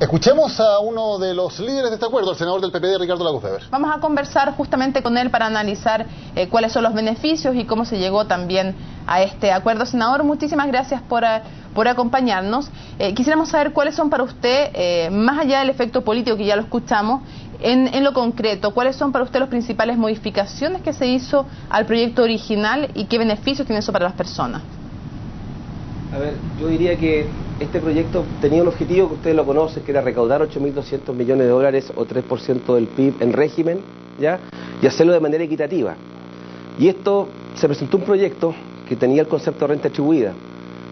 Escuchemos a uno de los líderes de este acuerdo, el senador del PPD, Ricardo Lagos Weber. Vamos a conversar justamente con él para analizar cuáles son los beneficios y cómo se llegó también a este acuerdo. Senador, muchísimas gracias por acompañarnos. Quisiéramos saber cuáles son para usted, más allá del efecto político que ya lo escuchamos, en lo concreto, cuáles son para usted las principales modificaciones que se hizo al proyecto original y qué beneficios tiene eso para las personas. A ver, yo diría que este proyecto tenía un objetivo que ustedes lo conocen, que era recaudar 8.200 millones de dólares o 3% del PIB en régimen, ¿ya? Y hacerlo de manera equitativa. Y esto se presentó un proyecto que tenía el concepto de renta atribuida.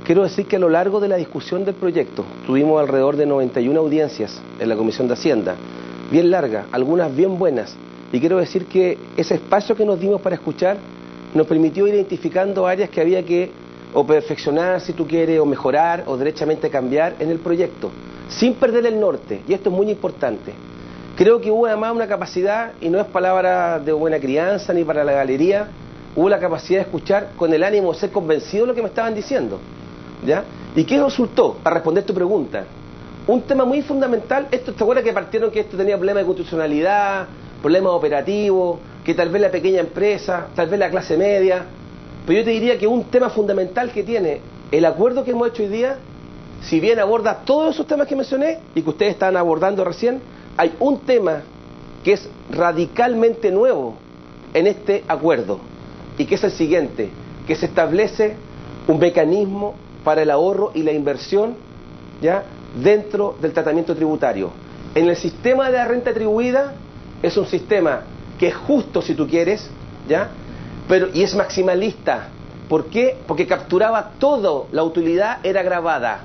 Quiero decir que a lo largo de la discusión del proyecto tuvimos alrededor de 91 audiencias en la Comisión de Hacienda, bien largas, algunas bien buenas. Y quiero decir que ese espacio que nos dimos para escuchar nos permitió ir identificando áreas que había que o perfeccionar, si tú quieres, o mejorar, o derechamente cambiar en el proyecto, sin perder el norte, y esto es muy importante. Creo que hubo además una capacidad, y no es palabra de buena crianza ni para la galería, hubo la capacidad de escuchar con el ánimo de ser convencido de lo que me estaban diciendo, ¿ya? ¿Y qué resultó? Para responder tu pregunta, un tema muy fundamental. Esto, ¿te acuerdas que partieron que esto tenía problemas de constitucionalidad, problemas operativos, que tal vez la pequeña empresa, tal vez la clase media? Pero yo te diría que un tema fundamental que tiene el acuerdo que hemos hecho hoy día, si bien aborda todos esos temas que mencioné y que ustedes están abordando recién, hay un tema que es radicalmente nuevo en este acuerdo, y que es el siguiente, que se establece un mecanismo para el ahorro y la inversión, ¿ya?, dentro del tratamiento tributario. En el sistema de la renta atribuida es un sistema que es justo, si tú quieres, ¿ya?, y es maximalista. ¿Por qué? Porque capturaba todo, la utilidad era grabada.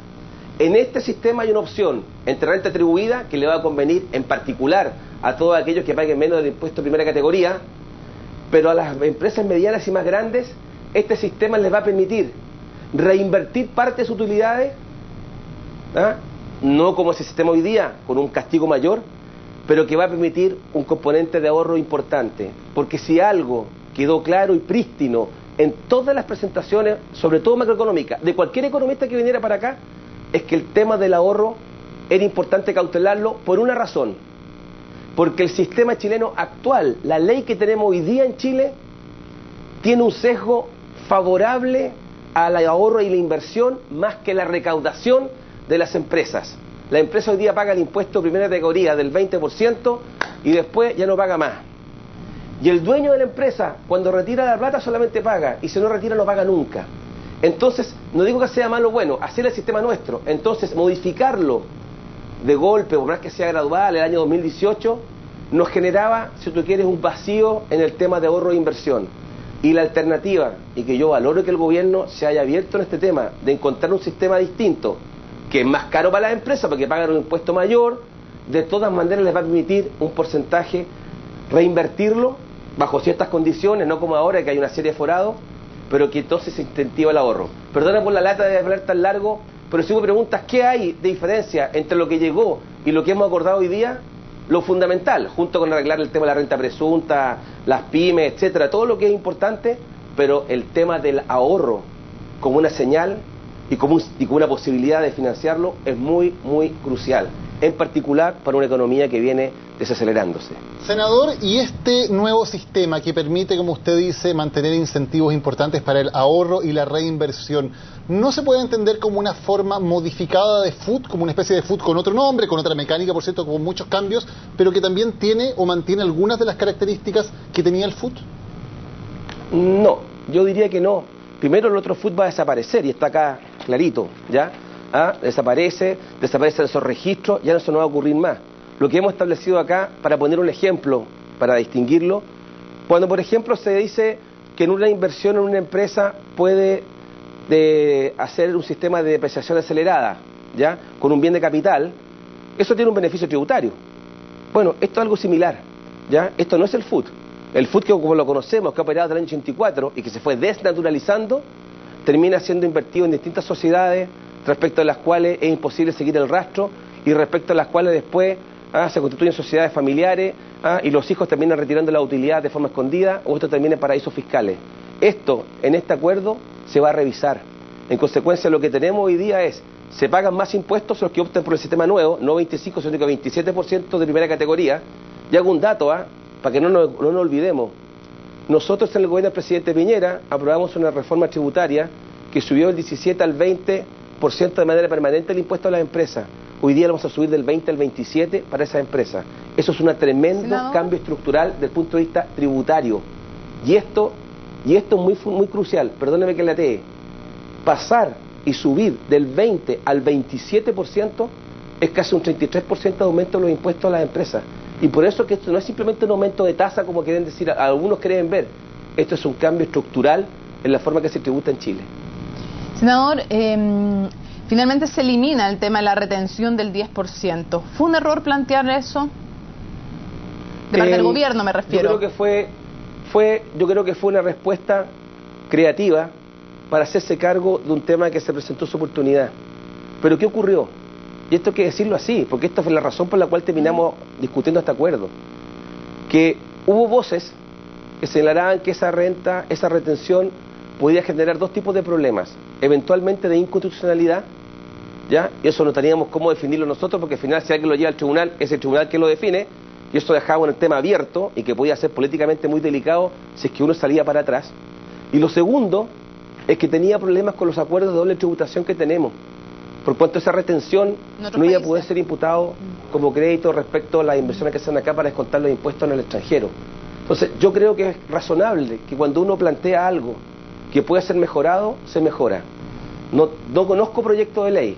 En este sistema hay una opción entre renta atribuida, que le va a convenir en particular a todos aquellos que paguen menos del impuesto de primera categoría, pero a las empresas medianas y más grandes, este sistema les va a permitir reinvertir parte de sus utilidades, ¿ah?, no como ese sistema hoy día, con un castigo mayor, pero que va a permitir un componente de ahorro importante. Porque si algo quedó claro y prístino en todas las presentaciones, sobre todo macroeconómicas, de cualquier economista que viniera para acá, es que el tema del ahorro era importante cautelarlo por una razón. Porque el sistema chileno actual, la ley que tenemos hoy día en Chile, tiene un sesgo favorable al ahorro y la inversión más que la recaudación de las empresas. La empresa hoy día paga el impuesto de primera categoría del 20% y después ya no paga más. Y el dueño de la empresa, cuando retira la plata, solamente paga, y si no retira, no paga nunca. Entonces, no digo que sea malo o bueno, así es el sistema nuestro. Entonces, modificarlo de golpe, por más que sea gradual, el año 2018, nos generaba, si tú quieres, un vacío en el tema de ahorro e inversión. Y la alternativa, y que yo valoro que el gobierno se haya abierto en este tema, de encontrar un sistema distinto, que es más caro para las empresas porque pagan un impuesto mayor, de todas maneras les va a permitir un porcentaje reinvertirlo bajo ciertas condiciones, no como ahora que hay una serie de forados, pero que entonces se incentiva el ahorro. Perdona por la lata de hablar tan largo, pero si me preguntas qué hay de diferencia entre lo que llegó y lo que hemos acordado hoy día, lo fundamental, junto con arreglar el tema de la renta presunta, las pymes, etcétera, todo lo que es importante, pero el tema del ahorro como una señal y como una posibilidad de financiarlo es muy, muy crucial, en particular para una economía que viene desacelerándose. Senador, ¿y este nuevo sistema que permite, como usted dice, mantener incentivos importantes para el ahorro y la reinversión, no se puede entender como una forma modificada de FUT, como una especie de FUT con otro nombre, con otra mecánica, por cierto, con muchos cambios, pero que también tiene o mantiene algunas de las características que tenía el FUT? No, yo diría que no. Primero, el otro FUT va a desaparecer, y está acá clarito, ¿ya? Desaparecen esos registros, ya no se nos va a ocurrir más. Lo que hemos establecido acá, para poner un ejemplo, para distinguirlo, cuando por ejemplo se dice que en una inversión en una empresa puede hacer un sistema de depreciación acelerada, ¿ya?, con un bien de capital, eso tiene un beneficio tributario. Bueno, esto es algo similar, ¿ya? Esto no es el FUT. El FUT, que como lo conocemos, que ha operado desde el año 84 y que se fue desnaturalizando, termina siendo invertido en distintas sociedades respecto a las cuales es imposible seguir el rastro y respecto a las cuales después se constituyen sociedades familiares y los hijos terminan retirando la utilidad de forma escondida, o esto termina en paraísos fiscales. Esto, en este acuerdo, se va a revisar. En consecuencia, lo que tenemos hoy día es se pagan más impuestos los que optan por el sistema nuevo, no 25, sino que 27% de primera categoría. Y hago un dato, para que no nos olvidemos. Nosotros en el gobierno del presidente Piñera aprobamos una reforma tributaria que subió del 17 al 20% de manera permanente el impuesto a las empresas. Hoy día lo vamos a subir del 20 al 27 para esas empresas. Eso es un tremendo cambio estructural desde el punto de vista tributario. Y esto es muy crucial, perdóneme que latee. Pasar y subir del 20 al 27% es casi un 33% de aumento de los impuestos a las empresas. Y por eso que esto no es simplemente un aumento de tasa como quieren decir, algunos creen ver. Esto es un cambio estructural en la forma que se tributa en Chile. Senador, finalmente se elimina el tema de la retención del 10%. ¿Fue un error plantear eso? De parte del gobierno me refiero. Yo creo que fue una respuesta creativa para hacerse cargo de un tema que se presentó su oportunidad. Pero ¿qué ocurrió? Y esto hay que decirlo así, porque esta fue la razón por la cual terminamos discutiendo este acuerdo. Que hubo voces que señalaban que esa retención podía generar dos tipos de problemas. Eventualmente de inconstitucionalidad, ¿ya? Y eso no teníamos cómo definirlo nosotros, porque al final si alguien lo lleva al tribunal, es el tribunal que lo define, y eso dejaba un tema abierto y que podía ser políticamente muy delicado si es que uno salía para atrás. Y lo segundo es que tenía problemas con los acuerdos de doble tributación que tenemos. Por cuanto esa retención no iba a poder ser imputado como crédito respecto a las inversiones que se hacen acá para descontar los impuestos en el extranjero. Entonces, yo creo que es razonable que cuando uno plantea algo que puede ser mejorado, se mejora. No conozco proyecto de ley,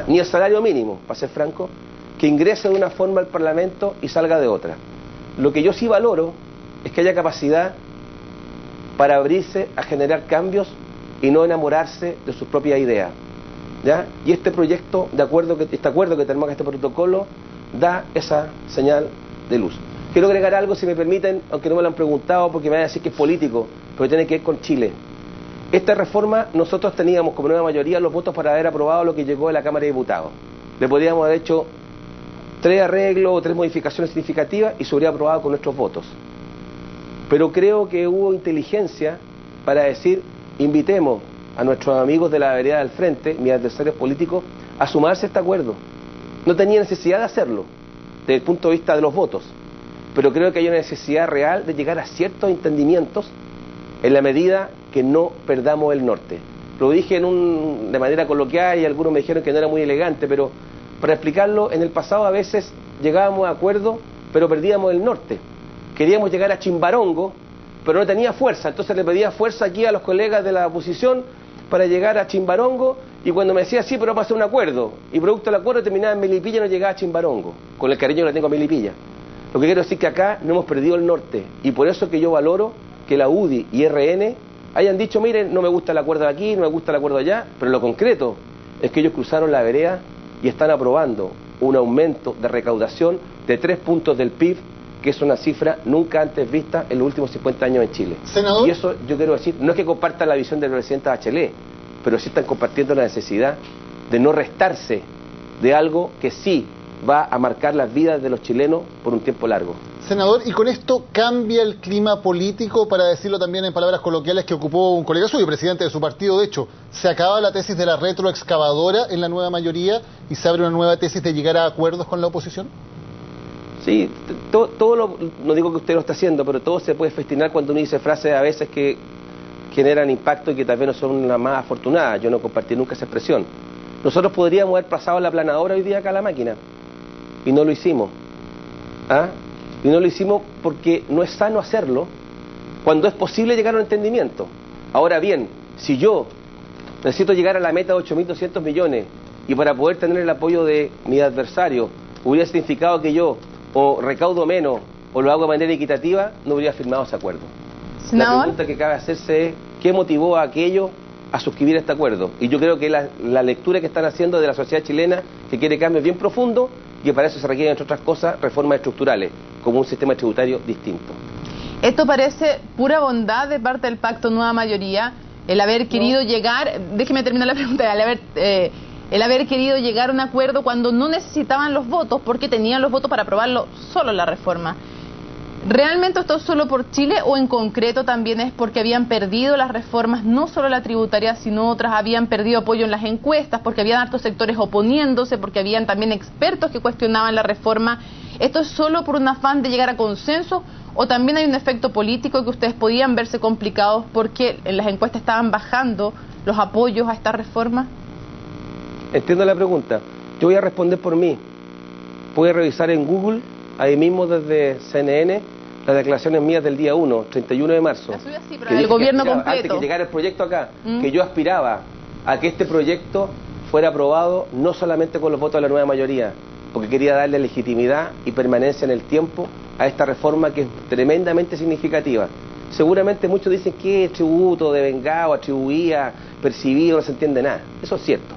ni el salario mínimo, para ser franco, que ingrese de una forma al Parlamento y salga de otra. Lo que yo sí valoro es que haya capacidad para abrirse a generar cambios y no enamorarse de sus propias ideas. ¿Ya? Y este acuerdo que tenemos, este protocolo, da esa señal de luz. Quiero agregar algo, si me permiten, aunque no me lo han preguntado, porque me van a decir que es político, pero tiene que ver con Chile. Esta reforma, nosotros teníamos como nueva mayoría los votos para haber aprobado lo que llegó de la Cámara de Diputados. Le podríamos haber hecho 3 arreglos o 3 modificaciones significativas y se habría aprobado con nuestros votos. Pero creo que hubo inteligencia para decir, invitemos a nuestros amigos de la vereda del frente, mis adversarios políticos, a sumarse a este acuerdo. No tenía necesidad de hacerlo, desde el punto de vista de los votos, pero creo que hay una necesidad real de llegar a ciertos entendimientos en la medida que no perdamos el norte. Lo dije de manera coloquial y algunos me dijeron que no era muy elegante, pero para explicarlo, en el pasado a veces llegábamos a acuerdos, pero perdíamos el norte. Queríamos llegar a Chimbarongo, pero no tenía fuerza, entonces le pedía fuerza aquí a los colegas de la oposición para llegar a Chimbarongo, y cuando me decía, sí, pero vamos a hacer un acuerdo, y producto del acuerdo terminaba en Melipilla y no llegaba a Chimbarongo, con el cariño que le tengo a Melipilla. Lo que quiero decir es que acá no hemos perdido el norte, y por eso que yo valoro que la UDI y RN hayan dicho, miren, no me gusta el acuerdo de aquí, no me gusta el acuerdo de allá, pero lo concreto es que ellos cruzaron la vereda y están aprobando un aumento de recaudación de 3 puntos del PIB, que es una cifra nunca antes vista en los últimos 50 años en Chile. Senador. Y eso yo quiero decir, no es que compartan la visión del presidente Bachelet, pero sí están compartiendo la necesidad de no restarse de algo que sí va a marcar las vidas de los chilenos por un tiempo largo. Senador, ¿y con esto cambia el clima político, para decirlo también en palabras coloquiales, que ocupó un colega suyo, presidente de su partido? De hecho, ¿se acaba la tesis de la retroexcavadora en la nueva mayoría y se abre una nueva tesis de llegar a acuerdos con la oposición? Sí, no digo que usted lo está haciendo, pero todo se puede festinar cuando uno dice frases a veces que generan impacto y que tal vez no son las más afortunadas. Yo no compartí nunca esa expresión. Nosotros podríamos haber pasado la planadora hoy día acá a la máquina, y no lo hicimos. Y no lo hicimos porque no es sano hacerlo cuando es posible llegar a un entendimiento. Ahora bien, si yo necesito llegar a la meta de 8.200 millones y para poder tener el apoyo de mi adversario hubiera significado que yo o recaudo menos o lo hago de manera equitativa, no hubiera firmado ese acuerdo. Senador. La pregunta que cabe hacerse es ¿qué motivó a aquello a suscribir este acuerdo? Y yo creo que la lectura que están haciendo de la sociedad chilena, que quiere cambios bien profundos, y que para eso se requieren, entre otras cosas, reformas estructurales, como un sistema tributario distinto. Esto parece pura bondad de parte del Pacto Nueva Mayoría, el haber querido llegar, déjeme terminar la pregunta, el haber querido llegar a un acuerdo cuando no necesitaban los votos, porque tenían los votos para aprobarlo solo la reforma. ¿Realmente esto es solo por Chile o en concreto también es porque habían perdido las reformas, no solo la tributaria, sino otras, habían perdido apoyo en las encuestas, porque habían hartos sectores oponiéndose, porque habían también expertos que cuestionaban la reforma? ¿Esto es solo por un afán de llegar a consenso o también hay un efecto político que ustedes podían verse complicados porque en las encuestas estaban bajando los apoyos a esta reforma? Entiendo la pregunta. Yo voy a responder por mí. Puede revisar en Google, ahí mismo desde CNN, las declaraciones mías del día 1, 31 de marzo. La suya sí, pero el gobierno completo. Antes que llegara el proyecto acá, que yo aspiraba a que este proyecto fuera aprobado no solamente con los votos de la nueva mayoría, porque quería darle legitimidad y permanencia en el tiempo a esta reforma que es tremendamente significativa. Seguramente muchos dicen que es tributo, devengado, atribuía, percibido, no se entiende nada. Eso es cierto.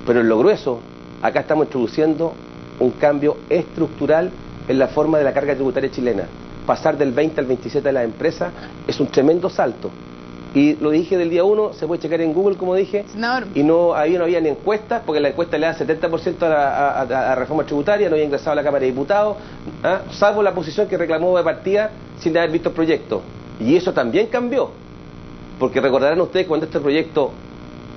Pero en lo grueso, acá estamos introduciendo un cambio estructural en la forma de la carga tributaria chilena. Pasar del 20 al 27 de las empresas es un tremendo salto. Y lo dije del día 1, se puede checar en Google, como dije, y ahí no había ni encuestas, porque la encuesta le da 70% a la reforma tributaria, no había ingresado a la Cámara de Diputados, salvo la posición que reclamó de partida sin haber visto el proyecto. Y eso también cambió, porque recordarán ustedes cuando este proyecto,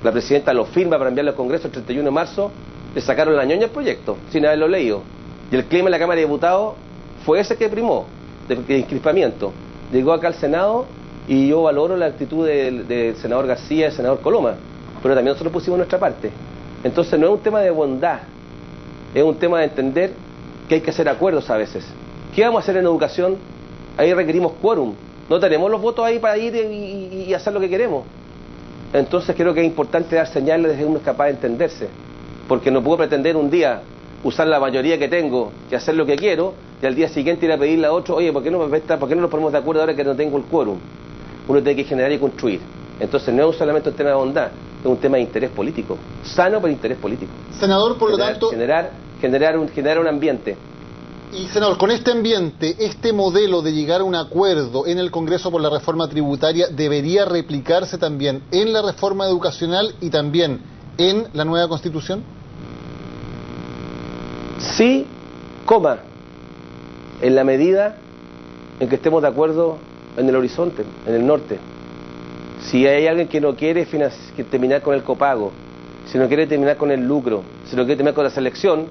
la presidenta lo firma para enviarlo al Congreso el 31 de marzo, le sacaron la ñoña al proyecto, sin haberlo leído. Y el clima en la Cámara de Diputados fue ese que primó, de encrispamiento. Llegó acá al Senado y yo valoro la actitud del senador García y del senador Coloma, pero también nosotros pusimos nuestra parte. Entonces no es un tema de bondad, es un tema de entender que hay que hacer acuerdos a veces. ¿Qué vamos a hacer en educación? Ahí requerimos quórum, no tenemos los votos ahí para ir y hacer lo que queremos. Entonces creo que es importante dar señales de que uno es capaz de entenderse, porque no puedo pretender un día usar la mayoría que tengo y hacer lo que quiero, y al día siguiente ir a pedirle a otro, oye, ¿por qué no nos ponemos de acuerdo ahora que no tengo el quórum? Uno tiene que generar y construir. Entonces no es solamente un tema de bondad, es un tema de interés político, sano pero interés político. Senador, por lo tanto... Generar un ambiente. Y senador, con este ambiente, este modelo de llegar a un acuerdo en el Congreso por la reforma tributaria debería replicarse también en la reforma educacional y también en la nueva Constitución. Sí, en la medida en que estemos de acuerdo en el horizonte, en el norte. Si hay alguien que no quiere terminar con el copago, si no quiere terminar con el lucro, si no quiere terminar con la selección,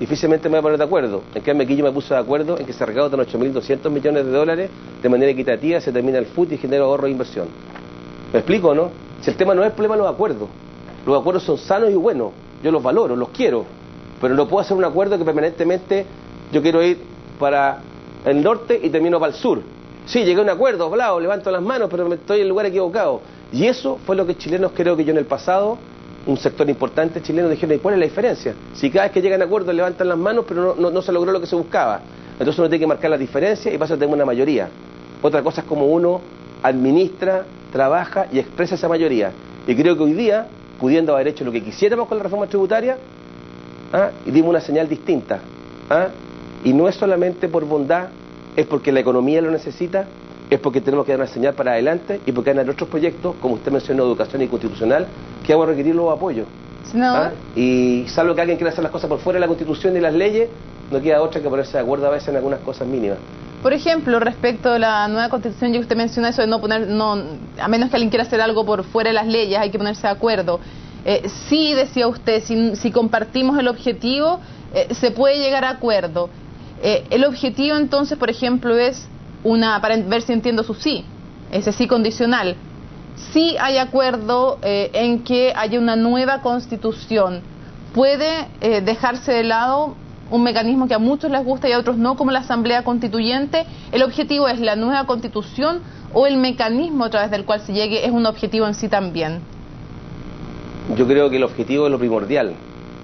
difícilmente me voy a poner de acuerdo. En cambio aquí yo me puse de acuerdo en que se recaudan 8.200 millones de dólares de manera equitativa, se termina el FUT y genera ahorro e inversión. ¿Me explico, no? Si el tema no es el problema de los acuerdos son sanos y buenos, yo los valoro, los quiero, pero no puedo hacer un acuerdo que permanentemente yo quiero ir para el norte y termino para el sur. Sí, llegué a un acuerdo, levanto las manos, pero estoy en el lugar equivocado. Y eso fue lo que chilenos, creo que yo en el pasado, un sector importante chileno, dijeron, ¿y cuál es la diferencia? Si cada vez que llegan a acuerdos levantan las manos, pero no se logró lo que se buscaba. Entonces uno tiene que marcar la diferencia y pasa a tener una mayoría. Otra cosa es como uno administra, trabaja y expresa esa mayoría. Y creo que hoy día, pudiendo haber hecho lo que quisiéramos con la reforma tributaria, y dimos una señal distinta. Y no es solamente por bondad, es porque la economía lo necesita, es porque tenemos que dar una señal para adelante y porque hay otros proyectos, como usted mencionó, educación y constitucional, que vamos a requerir los apoyos. Y salvo que alguien quiera hacer las cosas por fuera de la Constitución y las leyes, no queda otra que ponerse de acuerdo a veces en algunas cosas mínimas. Por ejemplo, respecto a la nueva Constitución, ya usted menciona eso de a menos que alguien quiera hacer algo por fuera de las leyes, hay que ponerse de acuerdo. Sí, decía usted, si compartimos el objetivo, se puede llegar a acuerdo. El objetivo entonces, por ejemplo, es para ver si entiendo su sí, ese sí condicional. Sí hay acuerdo en que haya una nueva Constitución. ¿Puede dejarse de lado un mecanismo que a muchos les gusta y a otros no, como la Asamblea Constituyente? ¿El objetivo es la nueva Constitución o el mecanismo a través del cual se llegue es un objetivo en sí también? Yo creo que el objetivo es lo primordial.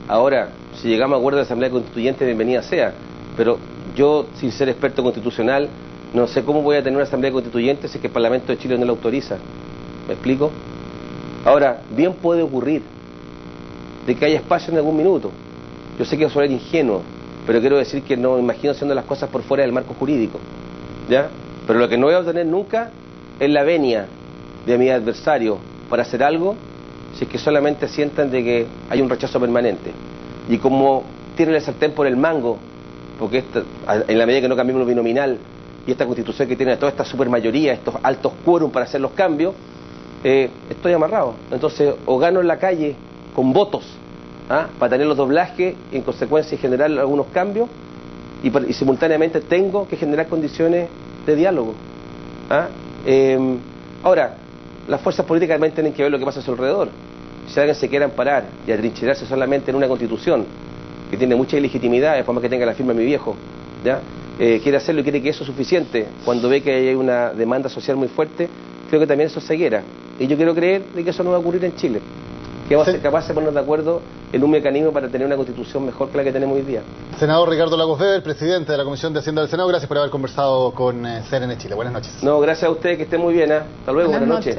Ahora, si llegamos a acuerdo de la Asamblea Constituyente, bienvenida sea. Pero yo, sin ser experto constitucional, no sé cómo voy a tener una Asamblea Constituyente si es que el Parlamento de Chile no la autoriza. ¿Me explico? Ahora, bien puede ocurrir de que haya espacio en algún minuto. Yo sé que eso es ingenuo, pero quiero decir que no me imagino haciendo las cosas por fuera del marco jurídico, ¿ya? Pero lo que no voy a obtener nunca es la venia de mi adversario para hacer algo si es que solamente sientan de que hay un rechazo permanente. Y como tienen el sartén por el mango, porque en la medida que no cambiemos lo binominal, y esta constitución que tiene toda esta supermayoría, estos altos quórum para hacer los cambios, estoy amarrado. Entonces, o gano en la calle con votos, para tener los doblajes y en consecuencia generar algunos cambios, y simultáneamente tengo que generar condiciones de diálogo. Ahora, las fuerzas políticas también tienen que ver lo que pasa a su alrededor. Si alguien se quiere amparar y atrincherarse solamente en una constitución que tiene mucha ilegitimidad, de forma que tenga la firma de mi viejo, quiere hacerlo y quiere que eso es suficiente, cuando ve que hay una demanda social muy fuerte, creo que también eso es ceguera. Y yo quiero creer de que eso no va a ocurrir en Chile, que vamos a ser capaces de ponernos de acuerdo en un mecanismo para tener una constitución mejor que la que tenemos hoy día. Senador Ricardo Lagos Weber, presidente de la Comisión de Hacienda del Senado, gracias por haber conversado con CNN Chile. Buenas noches. No, gracias a ustedes, que estén muy bien. Hasta luego, buenas noches.